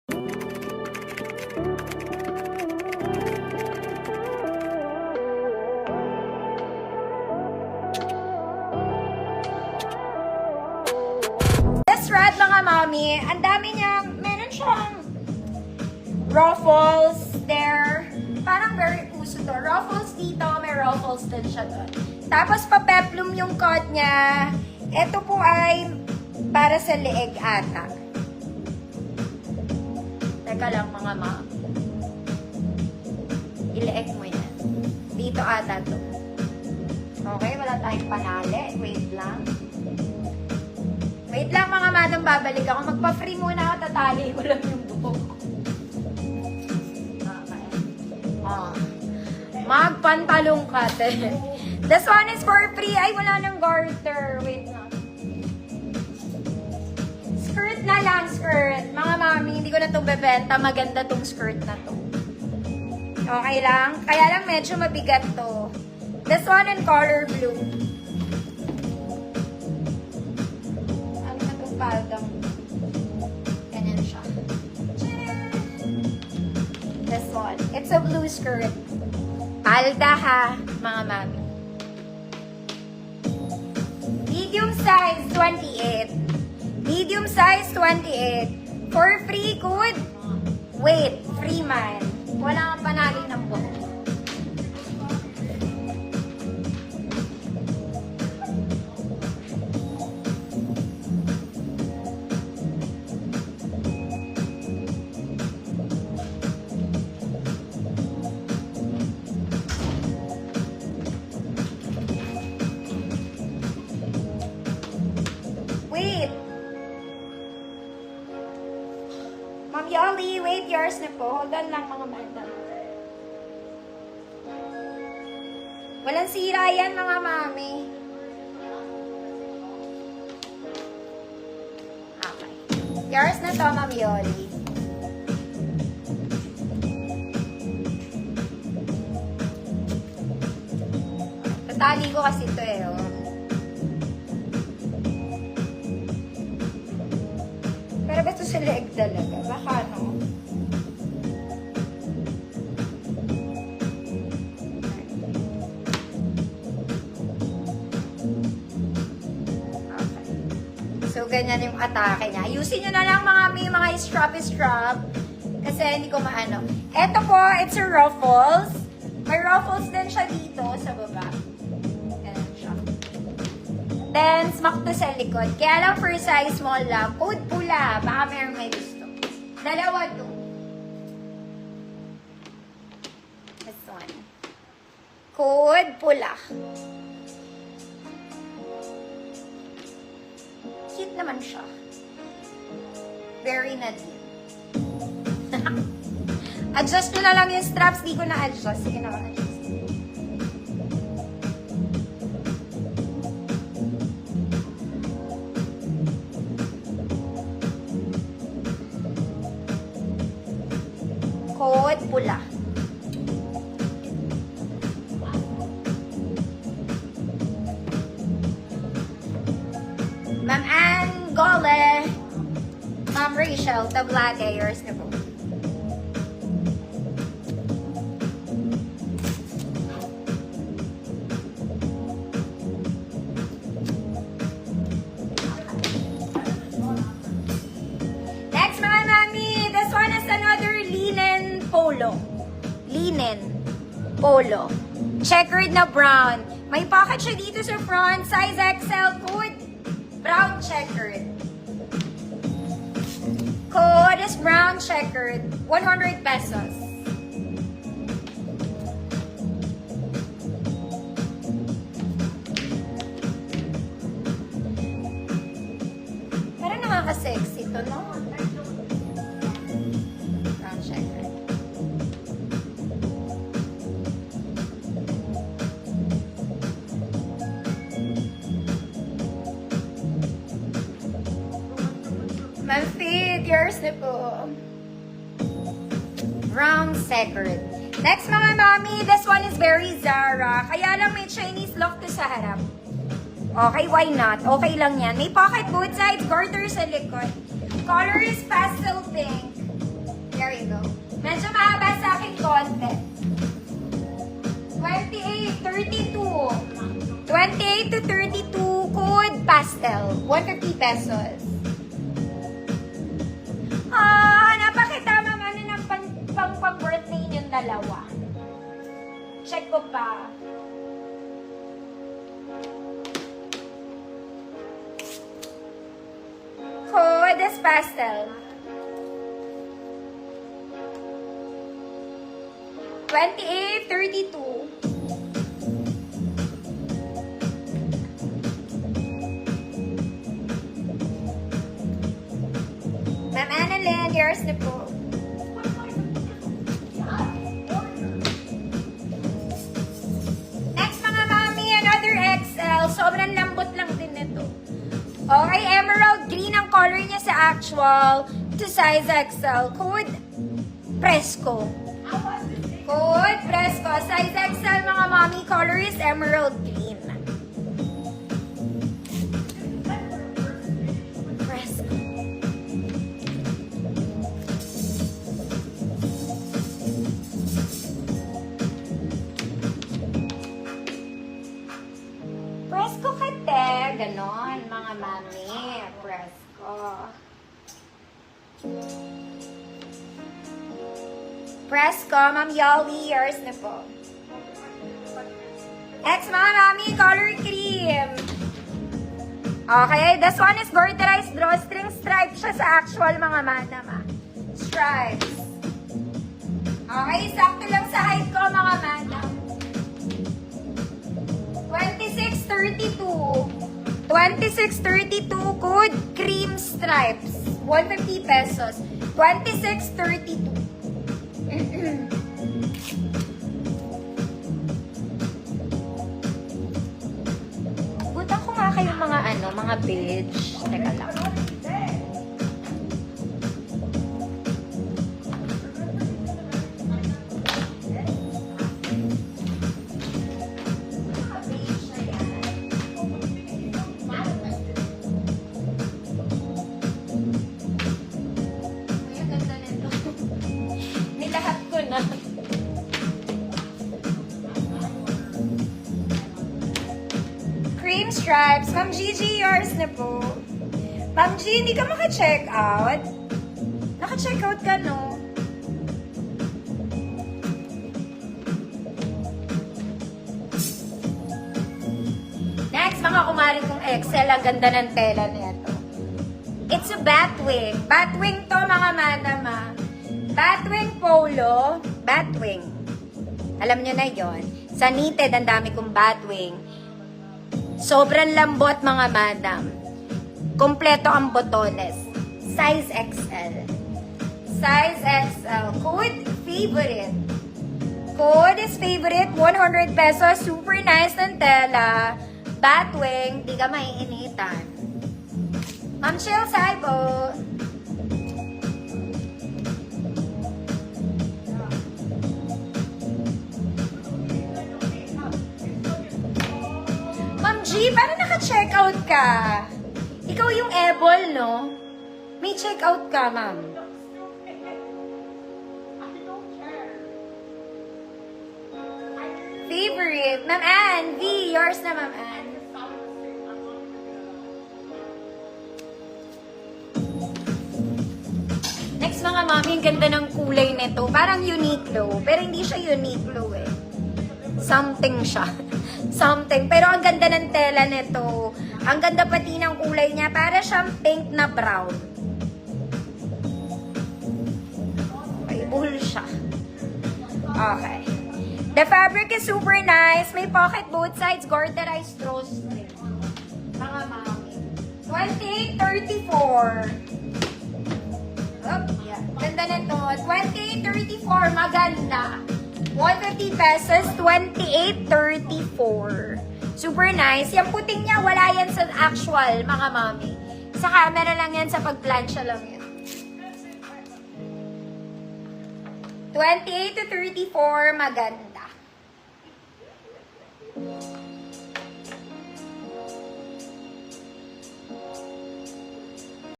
This red, mga mami, ang dami niyang, meron siyang ruffles there. Parang very uso to. Ruffles dito, may ruffles din siya doon. Tapos pa-peplum yung cut niya. Ito po ay para sa leeg ata. Teka lang mga ma'am. Ileeg mo yan. Dito ata to. Okay, wala tayong panali. Wait lang. Wait lang mga madam, babalik ako. Magpa-free muna ako, tatali ko lang yung buhok ko. Okay. Magpantalong ka, te. This one is for free. Ay, wala nang garter. Wait lang. Skirt na lang, skirt. Mga mami, hindi ko na itong bebenta. Maganda tong skirt na to. Okay lang? Kaya lang medyo mabigat to. This one in color blue. Ano na itong paldang? Ganyan siya. This one. It's a blue skirt. Palda ha, mga mami. Medium size, 28. Medium size, 28. For free, good. Wait, free man. Wala kang panali ng buhok. Wait. Ma'am Yoli, wait yours na po. Hold on lang mga madam. Walang sira yan mga mami. Okay. Yours na to, Ma'am Yoli. Tatali ko kasi ito eh, oh. Pero ba ito sa leeg talaga? Baka no? Okay. So, ganyan yung atake niya. Ayusin nyo na lang mga strap. Kasi hindi ko maano. Ito po, it's a ruffles. May ruffles din siya dito sa baba. Ganyan siya. Then, smack to sa likod. Kaya lang for size small lang. Code pula. Baka mayroong may gusto. Dalawa to. This one. Code pula. Cute naman siya. Very nutty. Adjust nyo na lang yung straps. Di ko na-adjust. Sige na adjust. Code pula. Ma'am Ann Gole. Ma'am Rachel Tablate. Yours na po. Next mga mami. This one is another linen polo. Linen polo. Checkered na brown. May pocket siya dito sa front. Size XL. Code brown checkered. Code is brown checkered. 100 pesos. Pero nakaka-sexy to, no? Brown checkered. Ma'am Fit, yours na po. Brown checkered. Next mga mami, this one is very Zara. Kaya lang may Chinese look to sa harap. Okay, why not? Okay lang yan. May pocket both sides, garter sa likod. Color is pastel pink. to 32, code pastel. 150 pesos. Napakita ma'am, ano ng pang-birthday niyong dalawa. Check ko pa. Code is pastel. 2832. Ma'am Annalyn, yours na po. Next mga mami, another XL. Sobrang lambot lang din nito. Okay, emerald green ang color niya sa actual to size XL. Code Fresco. Code Fresco. Size XL mga mami. Color is emerald green. Fresco. Fresco kate. Ganon mga mami. Fresco. Fresco, Ma'am Yoli, yours na po. Next, mga mami, color cream. Okay, this one is borderized drawstring stripe siya sa actual mga manama. Stripes. Okay, sakto lang sa height ko mga manam. 2632. 2632 code cream stripes. 150 pesos. 2632. Butan ko nga kayo mga mga beige. Teka lang. Nilahat ko na. Cream stripes. Ma'am Gigi, yours na po. Ma'am G, hindi ka maka-check out? Naka-check out ka, no? Next, mga kumari kong XL. Ang ganda ng tela nito. It's a batwing. Batwing to, mga madama. Batwing polo. Batwing. Alam nyo na yon. Sa Knitted, ang dami kong batwing. Sobrang lambot, mga madam. Kompleto ang botones. Size XL. Size XL. Code favorite. Code is favorite. 100 pesos. Super nice ng tela. Batwing. Di ka maiinitan. Ma'am Shell, hi po. Ma'am G, paano naka-check out ka? Ikaw yung Ebol, no? May check out ka, ma'am. Favorite. Ma'am Ann, V, yours na, Ma'am Ann. Next, mga mami, ang ganda ng kulay nito. Parang Uniqlo, pero hindi siya Uniqlo eh. Something siya. Something. Pero ang ganda ng tela nito. Ang ganda pati ng kulay niya. Para siyang pink na brown. Okay, buhol siya. Okay. The fabric is super nice. May pocket both sides. Garterized drawstring. Mga mami. 2834. Yeah. Ganda nito. 2834. Maganda. 150 pesos, 28.34. Super nice. Yung puting niya, wala yan sa actual, mga mami. Sa camera lang yan, sa pagplansya lang yan. 28 to 34, maganda.